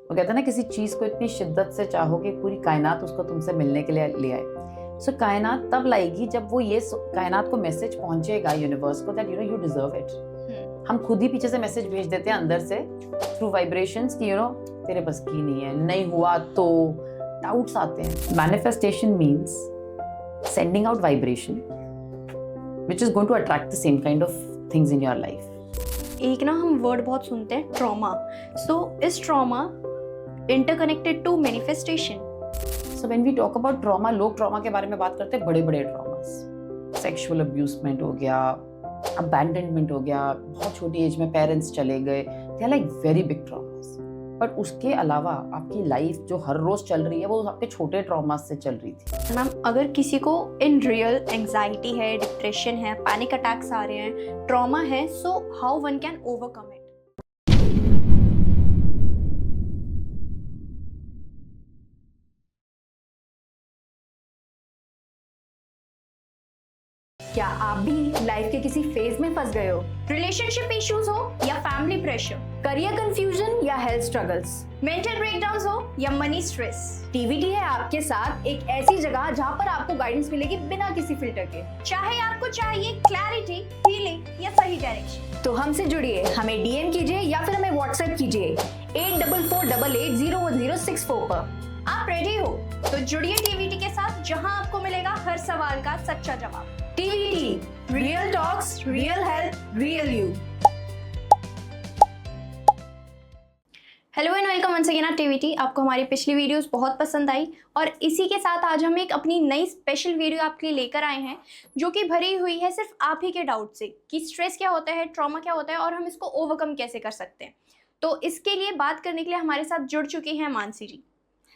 वो कहते हैं ना, किसी चीज को इतनी शिद्दत से चाहो कि पूरी कायनात उसको तुमसे मिलने के लिए ले आए। सो कायनात तब लाएगी जब वो ये कायनात को मैसेज पहुंचेगा यूनिवर्स को दैट यू डिजर्व इट। हम खुद ही पीछे से मैसेज भेज देते हैं अंदर से थ्रू वाइब्रेशंस कि तेरे बस की नहीं है, नहीं हुआ तो डाउट्स आते हैं। Manifestation means sending out vibration which is going to attract the same kind of things in your life. एक ना हम वर्ड बहुत सुनते हैं, trauma. So is trauma interconnected to manifestation? So when we talk about trauma, लोग trauma के बारे में बात करते हैं, बड़े बड़े ट्रॉमास, सेक्सुअल अब्यूसमेंट हो गया, अबैंडनमेंट हो गया, बहुत छोटी एज में पेरेंट्स चले गए, they are like very big traumas. But उसके अलावा आपकी लाइफ जो हर रोज चल रही है वो आपके छोटे ट्रॉमास से चल रही थी। मैम, अगर किसी को इन रियल एंजाइटी है, डिप्रेशन है, पैनिक अटैक्स आ रहे हैं, ट्रॉमा है, so how one can overcome it? क्या आप भी लाइफ के किसी फेज में फंस गए हो? रिलेशनशिप इश्यूज हो या फैमिली प्रेशर, करियर कंफ्यूजन या हेल्थ स्ट्रगल्स, मेंटल ब्रेकडाउन्स हो या मनी स्ट्रेस, टीवीटी है आपके साथ एक ऐसी जगह जहां पर आपको गाइडेंस मिलेगी बिना किसी फिल्टर के। चाहे आपको चाहिए क्लैरिटी, हीलिंग या सही डायरेक्शन, तो हमसे जुड़िए, हमें डीएम कीजिए या फिर हमें व्हाट्सएप कीजिए 8448801064 पर। आप रेडी हो तो जुड़िए टीवीटी के साथ, जहां आपको मिलेगा हर सवाल का सच्चा जवाब। TVT, real talks, real health, real you. Hello and welcome once again at TVT. आपको हमारी पिछली वीडियोस बहुत पसंद आई और इसी के साथ आज हम एक अपनी नई स्पेशल वीडियो आपके लिए लेकर आए हैं, जो कि भरी हुई है सिर्फ आप ही के डाउट से कि स्ट्रेस क्या होता है, ट्रॉमा क्या होता है और हम इसको ओवरकम कैसे कर सकते हैं। तो इसके लिए बात करने के लिए हमारे साथ जुड़ चुकी हैं Mansi ji.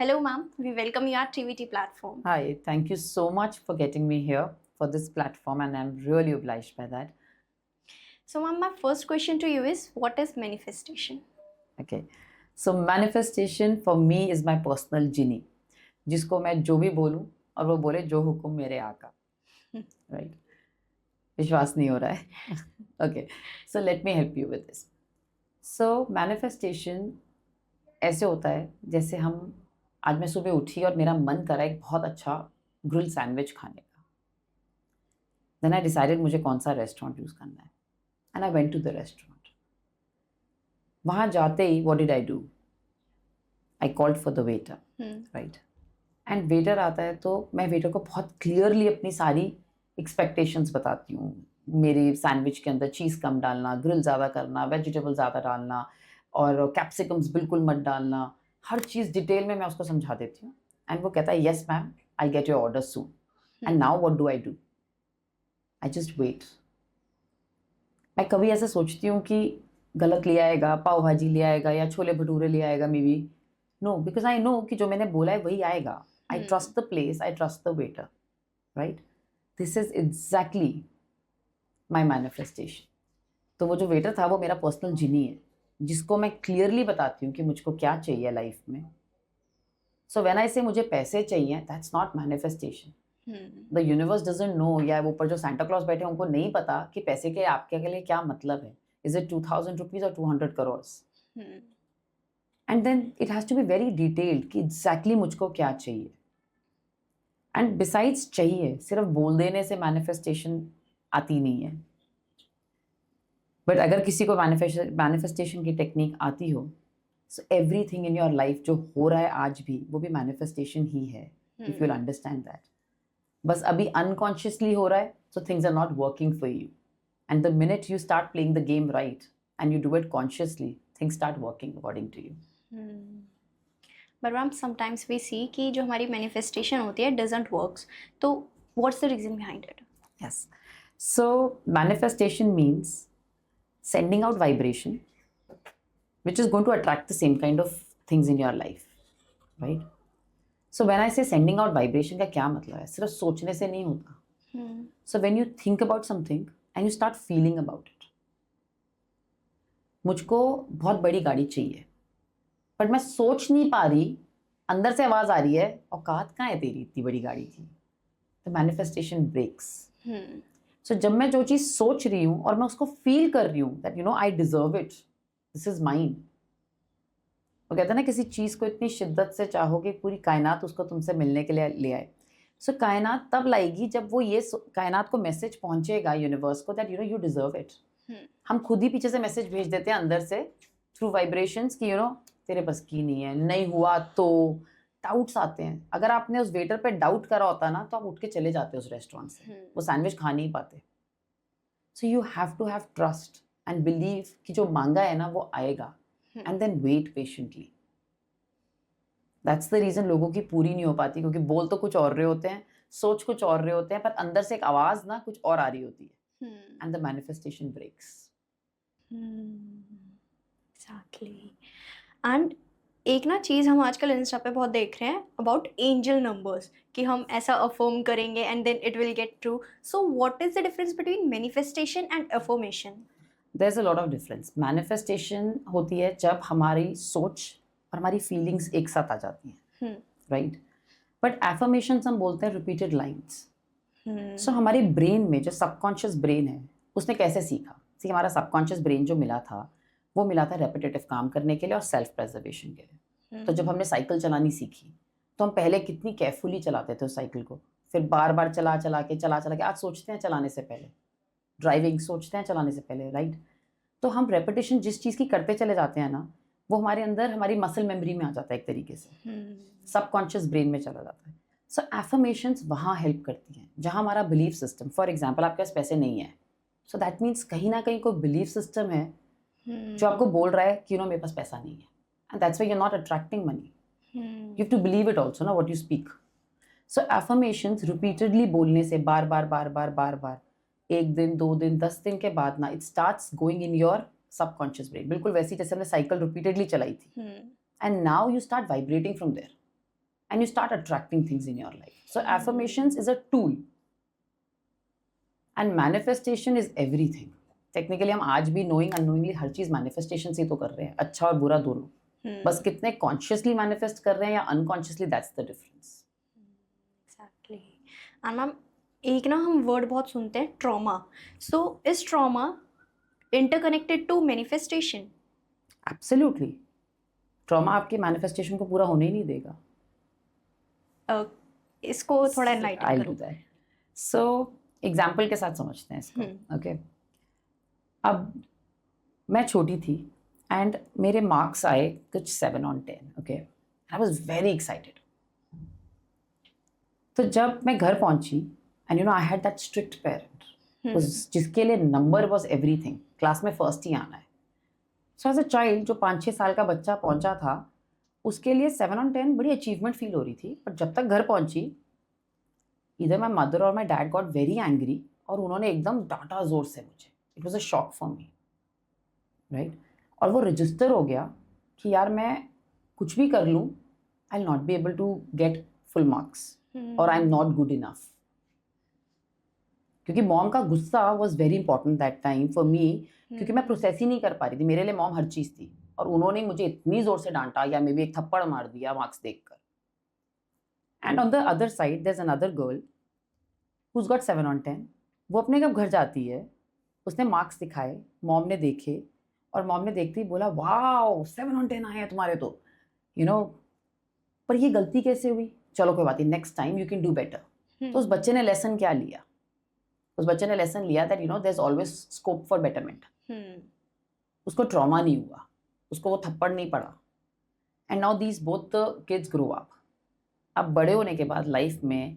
Hello ma'am, we welcome you at TVT platform. Hi, thank you so much for getting me here for this platform and I'm really obliged by that. So ma'am, my first question to you is, what is manifestation? Okay, so manifestation for me is my personal genie, जिसको मैं जो भी बोलूं और वो बोले जो हुक्म मेरे आका। Right? विश्वास नहीं हो रहा है। Okay, so let me help you with this. So manifestation ऐसे होता है जैसे हम, आज मैं सुबह उठी और मेरा मन करा एक बहुत अच्छा ग्रिल सैंडविच खाने का। देन आई डिसाइडेड मुझे कौन सा रेस्टोरेंट यूज़ करना है and I went to the restaurant. वहाँ जाते ही what did I do? I called for the waiter, right? And waiter आता है तो मैं वेटर को बहुत क्लियरली अपनी सारी एक्सपेक्टेशंस बताती हूँ। मेरे सैंडविच के अंदर चीज़ कम डालना, ग्रिल ज़्यादा करना, वेजिटेबल ज़्यादा डालना और कैप्सिकम्स बिल्कुल मत डालना, हर चीज़ डिटेल में मैं उसको समझा देती हूँ। एंड वो कहता है yes ma'am, I get your order soon. And now what do? I just wait. मैं कभी ऐसे सोचती हूँ कि गलत ले आएगा, पाव भाजी ले आएगा या छोले भटूरे ले आएगा may be? No, because I know कि जो मैंने बोला है वही आएगा। I trust the place, I trust the waiter, right? This is exactly my manifestation. तो वो जो वेटर था वो मेरा पर्सनल जिनी है, जिसको मैं क्लियरली बताती हूँ कि मुझको क्या चाहिए लाइफ में। सो व्हेन आई से मुझे पैसे चाहिए, that's not manifestation. The universe doesn't know, या ऊपर जो सांता क्लॉज बैठे हैं उनको नहीं पता कि पैसे के आपके लिए क्या मतलब है। इज इट 2000 रुपीज और 200 crore? And then it has to be very detailed कि एग्जैक्टली मुझको क्या चाहिए। एंड बिसाइड्स चाहिए, सिर्फ बोल देने से मैनिफेस्टेशन आती नहीं है। बट अगर किसी को मैनिफेस्टेशन की टेक्निक आती हो, so everything in your life जो हो रहा है आज भी, वो भी मैनिफेस्टेशन ही है, if you will understand that. बस अभी अनकॉन्शियसली हो रहा है, so things are not working for you. And the minute you start playing the game right and you do it consciously, things start working according to you. But ma'am, sometimes we see कि जो हमारी manifestation होती है doesn't works, तो what's the reason behind it? Yes. So manifestation means sending out vibration which is going to attract the same kind of things in your life, right? So when I say sending out vibration का क्या मतलब है? सिर्फ सोचने से नहीं होता। So when you think about something and you start feeling about it, मुझको बहुत बड़ी गाड़ी चाहिए बट मैं सोच नहीं पा रही, अंदर से आवाज आ रही है औकात कहाँ है तेरी इतनी बड़ी गाड़ी की। तो मैनिफेस्टेशन ब्रेक्स। सो जब मैं जो चीज़ सोच रही हूँ और मैं उसको फील कर रही हूँ that I deserve it, this is mine, वो कहते हैं ना किसी चीज़ को इतनी शिद्दत से चाहो कि पूरी कायनात उसको तुमसे मिलने के लिए ले आए। सो कायनात तब लाएगी जब वो ये कायनात को मैसेज पहुंचेगा यूनिवर्स को दैट यू डिजर्व इट। हम खुद ही पीछे से मैसेज भेज देते हैं अंदर से थ्रू वाइब्रेशंस कि तेरे बस की नहीं है, नहीं हुआ तो डाउट्स आते हैं। अगर आपने उस वेटर पे डाउट करा होता ना तो आप उठ के चले जाते उस रेस्टोरेंट से, वो सैंडविच खा नहीं पाते। So you have to have trust and believe कि जो मांगा है ना वो आएगा, and then wait patiently. That's the reason लोगों की पूरी नहीं हो पाती, क्योंकि बोल तो कुछ और रहे होते हैं, सोच कुछ और रहे होते हैं, पर अंदर से एक आवाज ना कुछ और आ रही होती है, and the manifestation breaks. Exactly. And एक ना चीज़ हम आजकल इंस्टा पे बहुत देख रहे हैं अबाउट एंजल नंबर्स, कि हम ऐसा अफर्म करेंगे and then it will get true. So what is the difference between manifestation and affirmation? There is a lot of difference. Manifestation होती है जब हमारी सोच और हमारी फीलिंग्स एक साथ आ जाती हैं, राइट? बट एफर्मेशंस हम बोलते हैं रिपीटेड लाइन्स। सो हमारे ब्रेन में जो सबकॉन्शियस ब्रेन है उसने कैसे सीखा? सी हमारा सबकॉन्शियस ब्रेन जो मिला था वो मिला था रेपिटेटिव काम करने के लिए और सेल्फ प्रेजर्वेशन के लिए। तो जब हमने साइकिल चलानी सीखी तो हम पहले कितनी केयरफुली चलाते थे उस साइकिल को, फिर बार बार चला चला के आज सोचते हैं चलाने से पहले, ड्राइविंग सोचते हैं चलाने से पहले, राइट? तो हम रेपिटेशन जिस चीज़ की करते चले जाते हैं ना वो हमारे अंदर हमारी मसल मेमोरी में आ जाता है, एक तरीके से सबकॉन्शियस ब्रेन में चला जाता है। सो एफर्मेशंस वहाँ हेल्प करती हैं जहाँ हमारा बिलीफ सिस्टम, फॉर एग्जाम्पल आपके पास पैसे नहीं है, सो दैट मीन्स कहीं ना कहीं कोई बिलीफ सिस्टम है जो आपको बोल रहा है कि मेरे पास पैसा नहीं है, and that's why you are not attracting money. You have to believe it also ना what you speak. So affirmations repeatedly बोलने से बार बार बार बार बार बार, 1 दिन 2 दिन 10 दिन के बाद ना it starts going in your subconscious brain, बिल्कुल वैसी जैसे हमने साइकिल रिपीटेडली चलाई थी, and now you start vibrating from there and you start attracting things in your life. So affirmations is a tool and manifestation is everything. Technically हम आज भी knowing unknowingly हर चीज मैनिफेस्टेशन से तो कर रहे हैं, अच्छा और बुरा दोनों। बस कितने कॉन्शियसली मैनिफेस्ट कर रहे हैं या unconsciously, that's the difference. Exactly. And ma'am एक ना हम वर्ड बहुत सुनते हैं, trauma. So is trauma interconnected to manifestation? Absolutely. Trauma आपके मैनिफेस्टेशन को पूरा होने ही नहीं देगा। इसको थोड़ा एनलाइटन I'll करो। do that. So एग्जाम्पल के साथ समझते हैं इसको, ओके? अब मैं छोटी थी एंड मेरे मार्क्स आए कुछ 7 on 10, okay? I was very excited. तो जब मैं घर पहुंची and I had that strict parent जिसके लिए नंबर वॉज एवरीथिंग, क्लास में फर्स्ट ही आना है। सो एज अ चाइल्ड जो 5-6 साल का बच्चा पहुंचा था उसके लिए 7 on 10 बड़ी अचीवमेंट फील हो रही थी। बट जब तक घर पहुंची इधर माई मदर और my dad got very angry और उन्होंने एकदम डांटा जोर से मुझे। It was a shock for me, right? और वो रजिस्टर हो गया कि यार मैं कुछ भी कर लूँ I will not be able to get full marks और I am not good enough. क्योंकि मॉम का गुस्सा was very important that time for me, क्योंकि मैं प्रोसेस ही नहीं कर पा रही थी। मेरे लिए मॉम हर चीज़ थी और उन्होंने मुझे इतनी जोर से डांटा या मे बी एक थप्पड़ मार दिया मार्क्स देखकर। And on the other side there is another girl who got 7 on 10। वो अपने कब घर जाती है, उसने मार्क्स दिखाए, मॉम ने देखे और मॉम ने देखते ही बोला वाओ 7 on 10 आए हैं तुम्हारे तो, पर ये गलती कैसे हुई? चलो कोई बात नहीं, next time you can do better. तो उस बच्चे ने लेसन क्या लिया? उस बच्चे ने लेसन लिया that there is always scope for betterment. उसको ट्रॉमा नहीं हुआ, उसको वो थप्पड़ नहीं पड़ा। And now these both the kids grow up. अब बड़े होने के बाद लाइफ में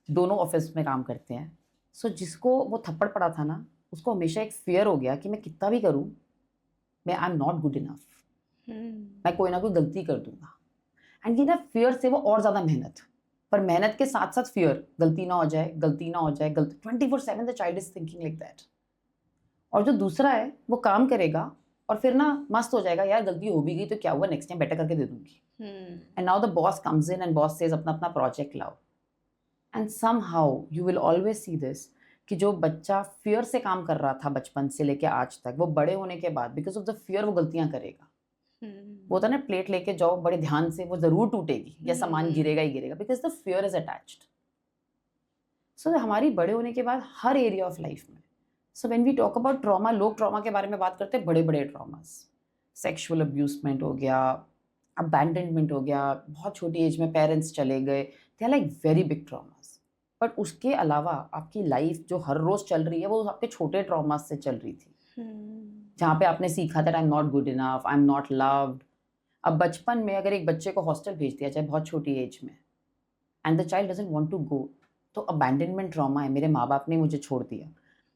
दोनों ऑफिस में काम करते हैं। सो जिसको वो थप्पड़ पड़ा था ना उसको हमेशा एक फियर हो गया कि मैं कितना भी करूं मैं आई एम नॉट गुड इनफ, मैं कोई ना कोई गलती कर दूंगा। एंड ये ना फियर से वो और ज़्यादा मेहनत, पर मेहनत के साथ साथ फियर, गलती ना हो जाए, गलती ना हो जाए, गलती 24/7 the child is thinking like that. और जो दूसरा है वो काम करेगा और फिर ना मस्त हो जाएगा, यार गलती हो भी गई तो क्या हुआ, नेक्स्ट टाइम बेटर करके दे दूंगी। And now the boss comes in and boss says अपना अपना प्रोजेक्ट लाओ। And somehow you will always see this कि जो बच्चा फियर से काम कर रहा था बचपन से लेके आज तक, वो बड़े होने के बाद बिकॉज ऑफ द फियर वो गलतियां करेगा। वो होता है ना, प्लेट लेके जाओ बड़े ध्यान से, वो जरूर टूटेगी या सामान गिरेगा ही गिरेगा because the fear is attached. So हमारी बड़े होने के बाद हर एरिया ऑफ लाइफ में, so when we talk about trauma, लोग ट्रॉमा के बारे में बात करते हैं बड़े बड़े ट्रॉमास, सेक्सुअल अब्यूसमेंट हो गया, अबैंडनमेंट हो गया, बहुत छोटी एज में पेरेंट्स चले गए, they are like very big traumas. But उसके अलावा आपकी लाइफ जो हर रोज चल रही है वो आपके छोटे ट्रॉमास से चल रही थी, जहाँ पे आपने सीखा था आई am not good enough, I am not loved. अब बचपन में अगर एक बच्चे को हॉस्टल भेज दिया जाए बहुत छोटी एज में and the child doesn't want to go, तो अबैंडनमेंट ट्रॉमा है, मेरे माँ बाप ने मुझे छोड़ दिया।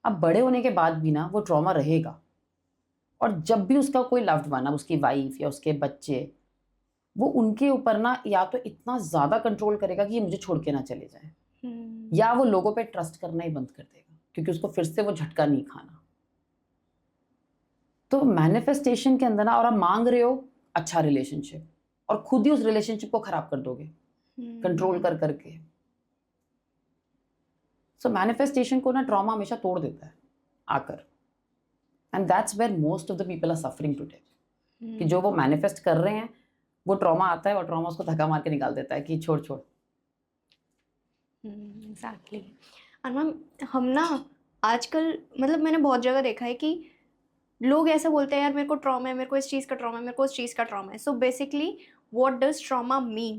अब बड़े होने के बाद भी ना वो ट्रॉमा रहेगा, और जब भी उसका कोई लव्ड वन, अब उसकी वाइफ या उसके बच्चे, वो उनके ऊपर ना या तो इतना ज़्यादा कंट्रोल करेगा कि ये मुझे छोड़ के ना चले जाए, या वो लोगों पे ट्रस्ट करना ही बंद कर देगा क्योंकि उसको फिर से वो झटका नहीं खाना। तो मैनिफेस्टेशन के अंदर ना, और आप मांग रहे हो अच्छा रिलेशनशिप और खुद ही उस रिलेशनशिप को खराब कर दोगे कंट्रोल कर करके। सो मैनिफेस्टेशन को ना ट्रॉमा हमेशा तोड़ देता है आकर, and that's where most of the people are suffering today, कि जो वो मैनिफेस्ट कर रहे हैं वो ट्रॉमा आता है और ट्रॉमा उसको धक्का मार के निकाल देता है कि छोड़ छोड़। एग्जैक्टली। और मैम हम ना आजकल मतलब मैंने बहुत जगह देखा है कि लोग ऐसा बोलते हैं यार मेरे को ट्रॉमा है, मेरे को इस चीज़ का ट्रॉमा है, मेरे को उस चीज़ का ट्रॉमा है। So basically what does trauma mean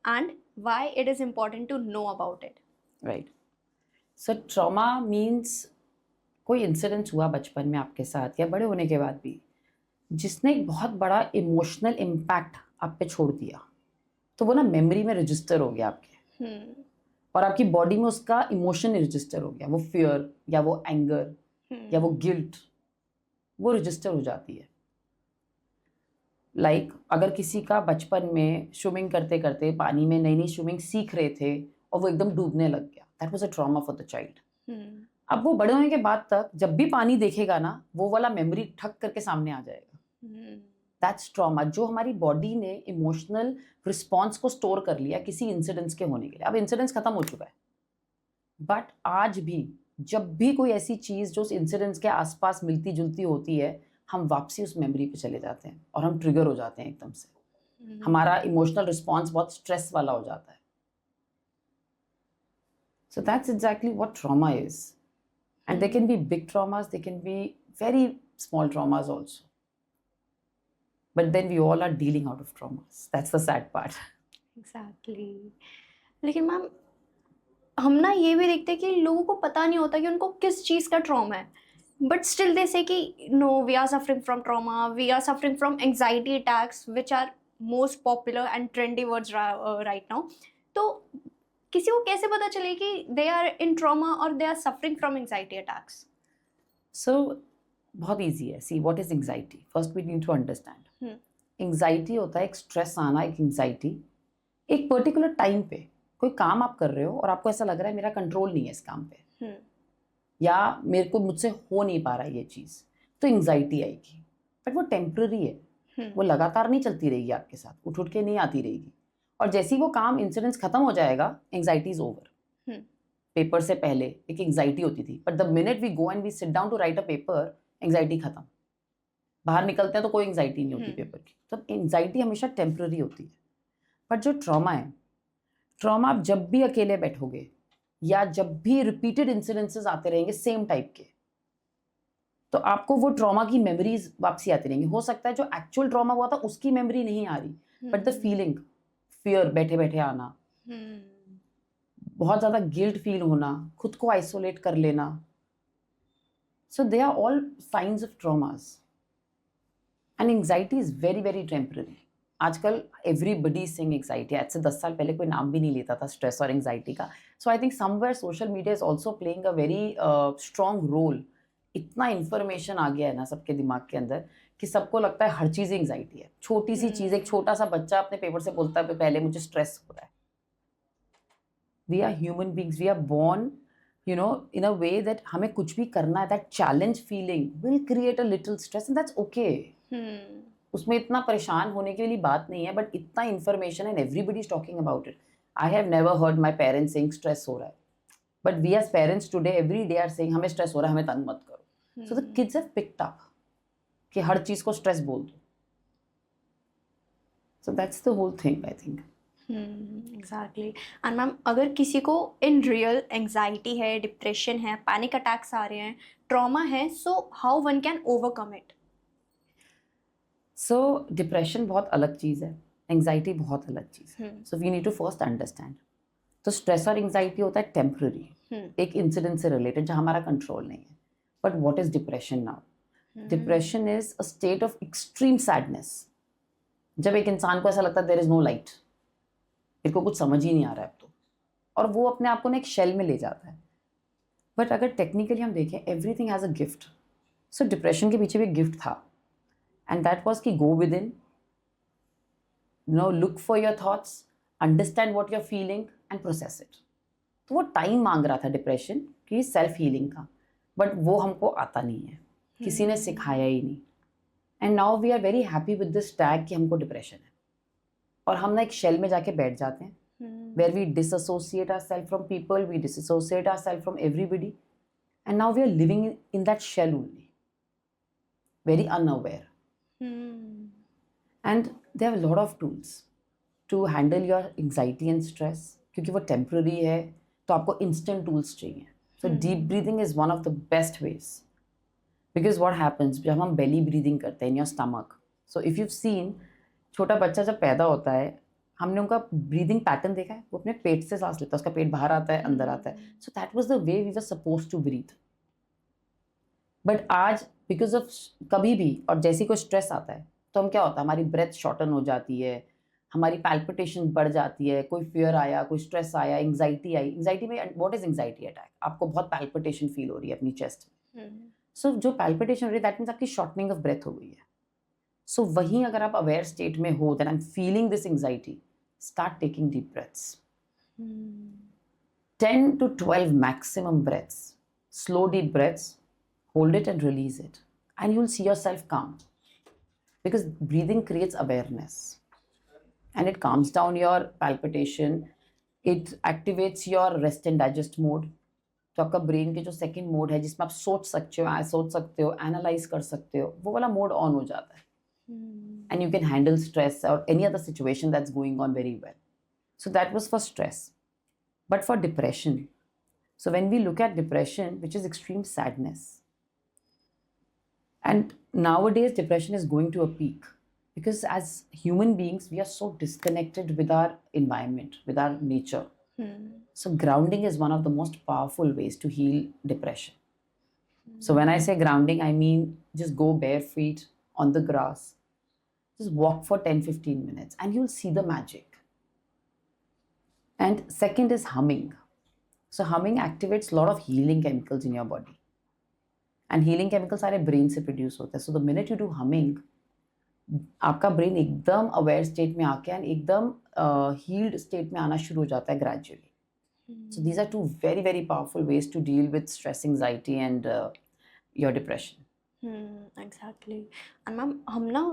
and why it is important to know about it? Right, so trauma means कोई इंसिडेंट हुआ बचपन में आपके साथ या बड़े होने के बाद भी, जिसने एक बहुत बड़ा इमोशनल इम्पैक्ट आप पे छोड़ दिया, तो वो ना मेमोरी में रजिस्टर हो गया आपके, और आपकी बॉडी में उसका इमोशन रजिस्टर हो गया, वो फियर या वो एंगर या वो गिल्ट, वो रजिस्टर हो जाती है। लाइक अगर किसी का बचपन में स्विमिंग करते करते पानी में नई नई स्विमिंग सीख रहे थे और वो एकदम डूबने लग गया, that was a trauma for the child. अब वो बड़े होने के बाद तक जब भी पानी देखेगा ना, वो वाला मेमोरी ठक करके सामने आ जाएगा। दैट्स ट्रॉमा, जो हमारी बॉडी ने इमोशनल रिस्पॉन्स को स्टोर कर लिया किसी इंसिडेंट्स के होने के लिए। अब इंसिडेंट्स खत्म हो चुका है, बट आज भी जब भी कोई ऐसी चीज़ जो उस इंसिडेंट्स के आसपास मिलती जुलती होती है, हम वापसी उस मेमोरी पे चले जाते हैं और हम ट्रिगर हो जाते हैं एकदम से। हमारा इमोशनल रिस्पॉन्स बहुत स्ट्रेस वाला हो जाता है। So that's exactly what trauma is, and they can be big traumas, they can be very small traumas also, but then we all are dealing out of traumas. That's the sad part. Exactly. लेकिन ma'am हम ना ये भी देखते हैं कि लोगों को पता नहीं होता कि उनको किस चीज़ का ट्रॉमा है, बट स्टिल दे से कि no we are suffering from trauma, we are suffering from anxiety attacks which are most popular and trendy words right now. तो किसी को कैसे पता चले कि दे आर इन ट्रॉमा और they are suffering from anxiety attacks? So बहुत easy है। See, what is anxiety? First we need to understand. Anxiety होता है एक स्ट्रेस आना, एक एंग्जाइटी एक पर्टिकुलर टाइम पे। कोई काम आप कर रहे हो और आपको ऐसा लग रहा है मेरा कंट्रोल नहीं है इस काम पे, या मेरे को मुझसे हो नहीं पा रहा है ये चीज़, तो एंग्जाइटी आएगी। बट वो टेम्पररी है, वो लगातार नहीं चलती रहेगी आपके साथ, उठ उठ के नहीं आती रहेगी। और जैसे ही वो काम इंसिडेंस खत्म हो जाएगा, एंग्जाइटी इज ओवर। पेपर से पहले एक एंग्जाइटी होती थी, but the minute we go and we sit down to write a paper, anxiety खत्म। बाहर निकलते हैं तो कोई एंग्जाइटी नहीं होती पेपर की। तो एंग्जाइटी हमेशा टेम्पररी होती है। बट जो ट्रॉमा है, ट्रॉमा आप जब भी अकेले बैठोगे या जब भी रिपीटेड इंसिडेंसेस आते रहेंगे सेम टाइप के, तो आपको वो ट्रॉमा की मेमोरीज वापसी आती रहेंगी। हो सकता है जो एक्चुअल ट्रॉमा हुआ था उसकी मेमोरी नहीं आ रही, बट द फीलिंग, फियर बैठे बैठे आना, बहुत ज़्यादा गिल्ट फील होना, खुद को आइसोलेट कर लेना, so they are all signs of traumas. And anxiety is very very temporary. आजकल एवरीबडी सिंग एंग्जाइटी। आज से 10 साल पहले कोई नाम भी नहीं लेता था स्ट्रेस और एंग्जाइटी का। So I think somewhere social media is also playing a very strong role. इतना इन्फॉर्मेशन आ गया है ना सबके दिमाग के अंदर कि सबको लगता है हर चीज़ एंग्जाइटी है। छोटी सी चीज़, एक छोटा सा बच्चा अपने पेपर से बोलता है पहले मुझे स्ट्रेस हो रहा है। We are human beings, we are born in a way that हमें कुछ भी करना है, that challenge feeling will create a little stress and that's okay. उसमें इतना परेशान होने के लिए बात नहीं है, बट इतना इन्फॉर्मेशन है and everybody is talking about it. I have never heard my parents saying stress हो रहा है, but we as parents today every day are saying हमें stress हो रहा है, हमें तंग मत करो. So the kids have picked up कि हर चीज़ को stress बोल दो. So that's the whole thing I think. एग्जैक्टली। एंड मैम अगर किसी को इन रियल एंग्जाइटी है, डिप्रेशन है, पैनिक अटैक्स आ रहे हैं, ट्रॉमा है, so how one can overcome it? So depression बहुत अलग चीज़ है, एंग्जाइटी बहुत अलग चीज़ है. So we need to first understand. तो स्ट्रेस और एंग्जाइटी होता है टेम्पररी, एक इंसिडेंट से रिलेटेड जहाँ हमारा कंट्रोल नहीं है. But what is depression now? Depression is a state of extreme sadness. जब एक इंसान को ऐसा लगता है देयर इज नो लाइट, मेरे को कुछ समझ ही नहीं आ रहा है अब तो, और वो अपने आप को ना एक शेल में ले जाता है. बट अगर टेक्निकली हम देखें, everything has a gift. So depression के पीछे भी एक गिफ्ट था, एंड दैट वॉज कि go with in, no look for your thoughts, understand what you're feeling and process it. तो वो टाइम मांग रहा था डिप्रेशन की सेल्फ हीलिंग का, बट वो हमको आता नहीं है, किसी ने सिखाया ही नहीं. And now we are very happy with this tag कि हमको डिप्रेशन है, और हम ना एक शेल में जाके बैठ जाते हैं, where we disassociate ourselves from people, we disassociate ourselves from everybody, and now we are living in that shell only, very unaware. And there are a lot of tools to handle your anxiety and stress. क्योंकि वो temporary है, तो आपको instant tools चाहिए. So deep breathing is one of the best ways. Because what happens जब हम belly breathing करते हैं in your stomach. So if you've seen, छोटा बच्चा जब पैदा होता है, हमने उनका ब्रीदिंग पैटर्न देखा है, वो अपने पेट से सांस लेता है, उसका पेट बाहर आता है, अंदर आता है. So that was the way we were supposed to breathe. But आज बिकॉज ऑफ कभी भी और जैसे कोई स्ट्रेस आता है तो हम क्या होता है, हमारी ब्रेथ शॉर्टन हो जाती है, हमारी पैल्पिटेशन बढ़ जाती है, कोई फियर आया, कोई स्ट्रेस आया, एंग्जाइटी आई. एंग्जाइटी में व्हाट इज एंग्जाइटी अटैक? आपको बहुत पैल्पिटेशन फील हो रही है अपनी चेस्ट में. सो जो पैल्पिटेशन हो रही है दैट मीन्स आपकी शॉर्टनिंग ऑफ ब्रेथ हो गई है. सो वहीं अगर आप अवेयर स्टेट में हो, that I am feeling this anxiety, start taking deep breaths. 10 to 12 maximum breaths. Slow deep breaths. Hold it and release it. And you'll see yourself calm. Because breathing creates awareness. And it calms down your palpitation. It activates your rest and digest mode. तो आपका brain के जो second mode है जिसमें आप सोच सकते हो, एनालाइज कर सकते हो, वो वाला मोड ऑन हो जाता है. And you can handle stress or any other situation that's going on very well. So that was for stress. But for depression, so when we look at depression, which is extreme sadness, and nowadays depression is going to a peak because as human beings, we are so disconnected with our environment, with our nature. So grounding is one of the most powerful ways to heal depression. So when I say grounding, I mean just go bare feet on the grass. Just walk for 10-15 minutes and you'll see the magic. And second is humming. So humming activates a lot of healing chemicals in your body. And healing chemicals सारे brain से produce होते हैं. So the minute you do humming, आपका brain एकदम aware state में आके and एकदम healed state में आना शुरू हो जाता है gradually. So these are two very, very powerful ways to deal with stress, anxiety and your depression. Exactly. And ma'am, हम ना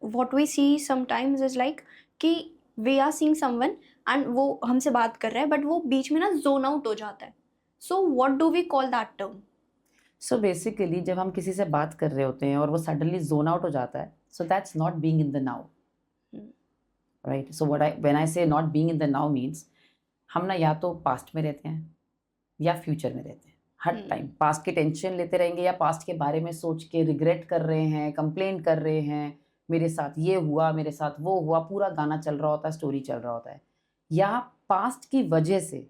what we see sometimes is like कि we are seeing someone and वो हमसे बात कर रहा है but वो बीच में ना zone out हो जाता है. So what do we call that term? So basically जब हम किसी से बात कर रहे होते हैं और वो suddenly zone out हो जाता है, so that's not being in the now. Right? So when I say not being in the now means हम ना या तो past में रहते हैं या future में रहते हैं. हर टाइम पास्ट की टेंशन लेते रहेंगे या पास्ट के बारे में सोच के रिग्रेट कर रहे हैं, कंप्लेन कर रहे हैं, मेरे साथ ये हुआ, मेरे साथ वो हुआ, पूरा गाना चल रहा होता है, स्टोरी चल रहा होता है. या पास्ट की वजह से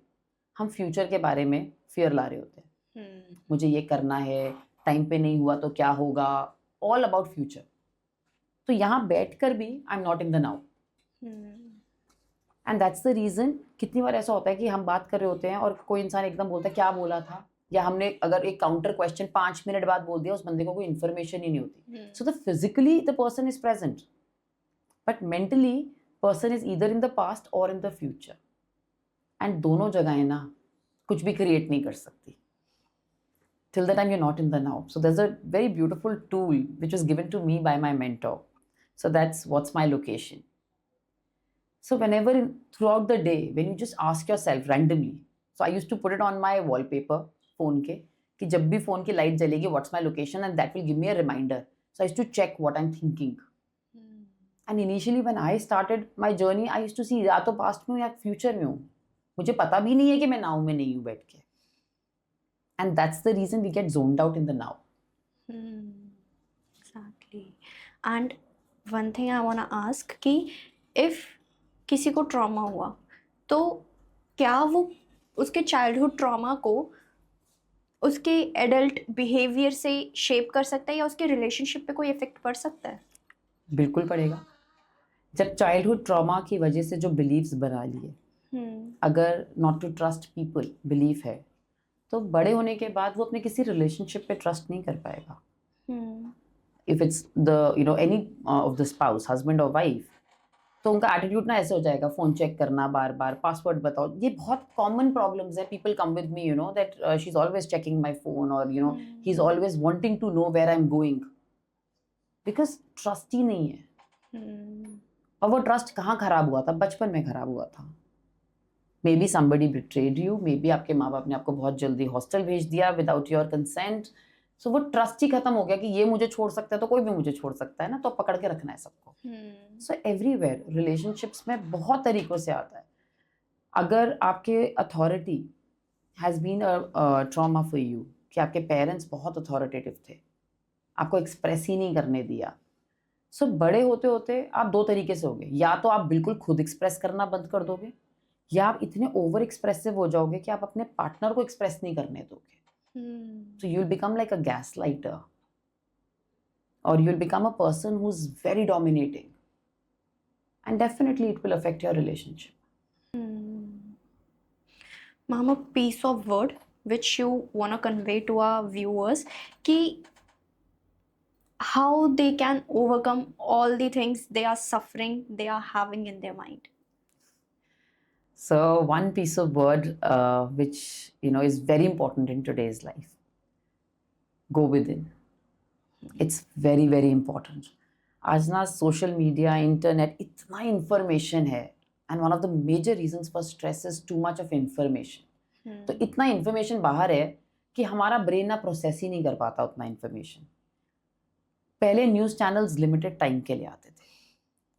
हम फ्यूचर के बारे में फियर ला रहे होते हैं. मुझे ये करना है, टाइम पे नहीं हुआ तो क्या होगा, ऑल अबाउट फ्यूचर. तो यहाँ बैठ कर भी आई am not in the now. And that's the reason. कितनी बार ऐसा होता है कि हम बात कर रहे होते हैं और कोई इंसान एकदम बोलता है क्या बोला था, या हमने अगर एक काउंटर क्वेश्चन 5 मिनट बाद बोल दिया, उस बंदे को कोई इन्फॉर्मेशन ही नहीं होती. So the physically the person is present but mentally person is either in the past और इन द फ्यूचर. एंड दोनों जगहें ना कुछ भी क्रिएट नहीं कर सकती till the time you're not in the now. So there's a very beautiful tool which was given to me by my mentor. So that's what's my location. So whenever throughout the day, when you just ask yourself randomly, so I used to put it on my wallpaper phone के कि जब भी phone की light जलेगी, what's my location, and that will give me a reminder. So I used to check what I'm thinking. And initially when I started my journey, I used to see या तो past में हूँ या future में हूँ. मुझे पता भी नहीं है कि मैं now में नहीं हूँ बैठ के. And that's the reason we get zoned out in the now. Exactly. And one thing I want to ask कि इफ़ किसी को ट्रॉमा हुआ तो क्या वो उसके चाइल्डहुड ट्रॉमा को उसके एडल्ट बिहेवियर से शेप कर सकता है या उसके रिलेशनशिप पे कोई इफेक्ट पड़ सकता है? बिल्कुल पड़ेगा। जब चाइल्डहुड ट्रॉमा की वजह से जो बिलीव्स बना लिए, अगर not to trust people belief है, तो बड़े होने के बाद वो अपने किसी रिलेशनशिप पे ट्रस्ट नहीं कर पाएगा। If it's the any of the spouse, husband और वाइफ, तो उनका एटीट्यूड ना ऐसे हो जाएगा, फोन चेक करना बार बार, पासवर्ड बताओ। ये बहुत कॉमन प्रॉब्लम्स है। People come with me that she is always checking my phone, और he is always wanting to know where I am going, because trust ही नहीं है। और वो ट्रस्ट कहाँ खराब हुआ था? बचपन में खराब हुआ था। May be somebody betrayed you, may be आपके माँ बाप ने आपको बहुत जल्दी हॉस्टल भेज दिया विदाउट योर कंसेंट। सो वो ट्रस्ट ही खत्म हो गया कि ये मुझे छोड़ सकता है तो कोई भी मुझे छोड़ सकता है ना, तो पकड़ के रखना है सबको। सो एवरीवेयर रिलेशनशिप्स में बहुत तरीकों से आता है। अगर आपके authority has been a trauma for you, कि आपके पेरेंट्स बहुत अथॉरिटेटिव थे, आपको एक्सप्रेस ही नहीं करने दिया, सो बड़े होते होते आप दो तरीके से होगे। या तो आप बिल्कुल खुद एक्सप्रेस करना बंद कर दोगे, या आप इतने ओवर एक्सप्रेसिव हो जाओगे कि आप अपने पार्टनर को एक्सप्रेस नहीं करने दोगे। So you'll become like a gaslighter, or you'll become a person who's very dominating, and definitely it will affect your relationship. Ma'am, a piece of word which you want to convey to our viewers ki how they can overcome all the things they are suffering, they are having in their mind. So one piece of word which is very important in today's life: go within. It's very very important. आज ना social media, internet, इतना information है, and one of the major reasons for stress is too much of information. तो इतना information बाहर है कि हमारा ब्रेन ना प्रोसेस ही नहीं कर पाता उतना इंफॉर्मेशन। पहले न्यूज़ चैनल्स लिमिटेड टाइम के लिए आते थे,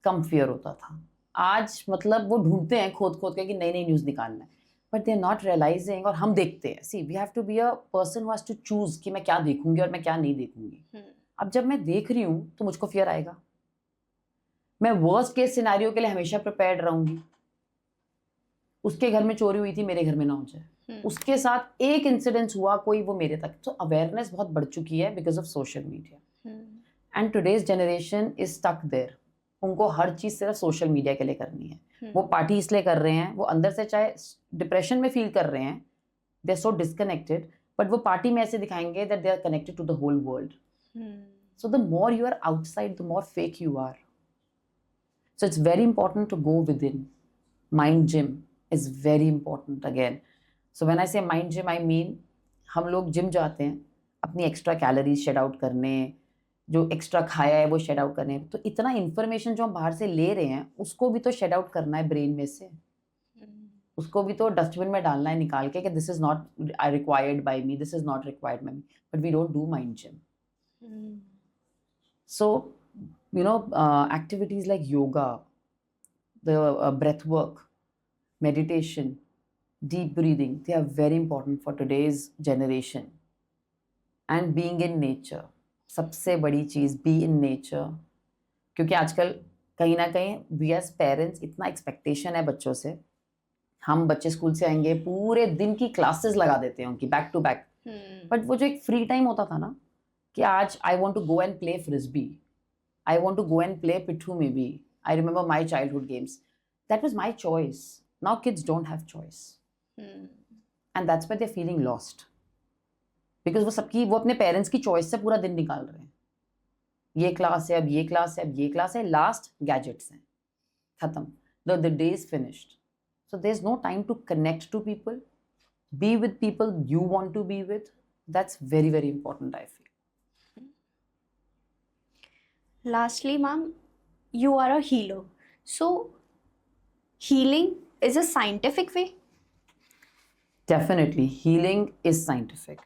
कम फेयर होता था। आज मतलब वो ढूंढते हैं खोद खोद के कि नई नई न्यूज़ निकालना है, but they are not realizing. और हम देखते हैं, see we have to be a person who has to choose कि मैं क्या देखूंगी और मैं क्या नहीं देखूंगी। अब जब मैं देख रही हूँ तो मुझको फियर आएगा, मैं वर्स्ट केस सिनेरियो के लिए हमेशा प्रिपेयर्ड रहूंगी। उसके घर में चोरी हुई थी, मेरे घर में ना हो जाए। उसके साथ एक इंसिडेंस हुआ कोई, वो मेरे तक। तो अवेयरनेस बहुत बढ़ चुकी है because of social media, and today's generation is stuck there. उनको हर चीज सिर्फ सोशल मीडिया के लिए करनी है। वो पार्टी इसलिए कर रहे हैं, वो अंदर से चाहे डिप्रेशन में फील कर रहे हैं, they are so disconnected, but वो पार्टी में ऐसे दिखाएंगे that they are connected to the whole world. So the more you are outside, the more fake you are. So it's very important to go within. Mind gym is very important again. So when I say mind gym, I mean हम लोग gym जाते हैं अपनी extra calories shade out करने, जो extra खाया है वो शेड आउट करने। तो इतना इन्फॉर्मेशन जो हम बाहर से ले रहे हैं उसको भी तो शेड आउट करना है ब्रेन में से, उसको भी तो डस्टबिन में डालना है निकाल के कि this is not required by me, this is not required by me, but we don't do mind gym. So, activities like yoga, the breath work, meditation, deep breathing, they are very important for today's generation. And being in nature, सबसे बड़ी चीज़, be in nature. क्योंकि आजकल कहीं ना कहीं we as parents इतना expectation है बच्चों से। हम बच्चे स्कूल से आएंगे, पूरे दिन की क्लासेस लगा देते हैं उनकी बैक टू बैक, बट वो जो एक फ्री टाइम होता था ना, कि आज I want to go and play frisbee, I want to go and play पिट्ठू maybe, I remember my childhood games, that was my choice. Now kids don't have choice, and that's why they are feeling lost, because वो अपने parents की choice से पूरा दिन निकाल रहे हैं। ये क्लास है, अब ये क्लास है, अब ये क्लास है, लास्ट गैजेट्स हैं, खत्म, the day is finished. So there is no time to connect to people, be with people you want to be with. That's very very important, I feel. Lastly, ma'am, you are a healer. So, healing is a scientific way? Definitely, healing is scientific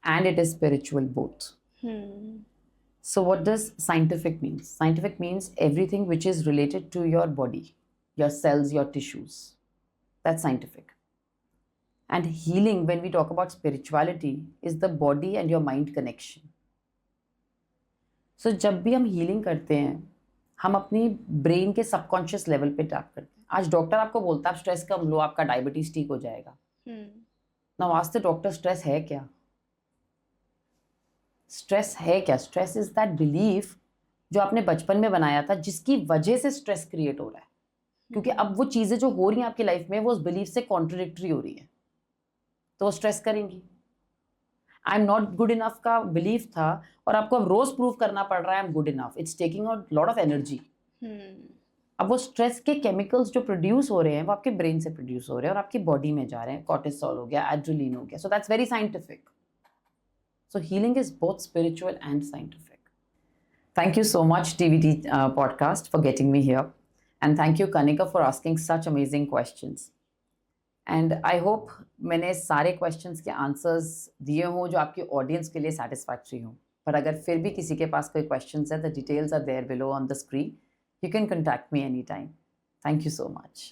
and it is spiritual both. So what does scientific mean? Scientific means everything which is related to your body, your cells, your tissues. That's scientific. And healing, when we talk about spirituality, is the body and your mind connection. So जब भी हम healing करते हैं, हम अपनी brain के subconscious level पे tap करते हैं. आज डॉक्टर आपको बोलता है आप स्ट्रेस कम लो, आपका डायबिटीज ठीक हो जाएगा. Now ask the doctor, stress है क्या? स्ट्रेस है क्या? स्ट्रेस इज दैट बिलीफ जो आपने बचपन में बनाया था, जिसकी वजह से स्ट्रेस क्रिएट हो रहा है. क्योंकि अब वो चीज़ें जो हो रही हैं आपकी लाइफ में वो उस बिलीफ से कॉन्ट्रडिक्टरी हो रही हैं, तो वो स्ट्रेस करेंगी. आई एम नॉट गुड इनफ का बिलीफ था और आपको अब रोज प्रूव करना पड़ रहा है I am good enough. It's taking out lot of energy. अब वो स्ट्रेस के केमिकल्स जो प्रोड्यूस हो रहे हैं वो आपके ब्रेन से प्रोड्यूस हो रहे हैं और आपकी बॉडी में जा रहे हैं. कॉर्टिसोल हो गया, एड्रेनलिन हो गया. So that's very scientific. So healing is both spiritual and scientific. Thank you so much, TVT podcast, for getting me here. And thank you, Kanika, for asking such amazing questions. And I hope मैंने सारे questions के answers दिए हों जो आपकी audience के लिए satisfactory हों. पर अगर फिर भी किसी के पास कोई questions है, the details are there below on the screen. You can contact me anytime. Thank you so much.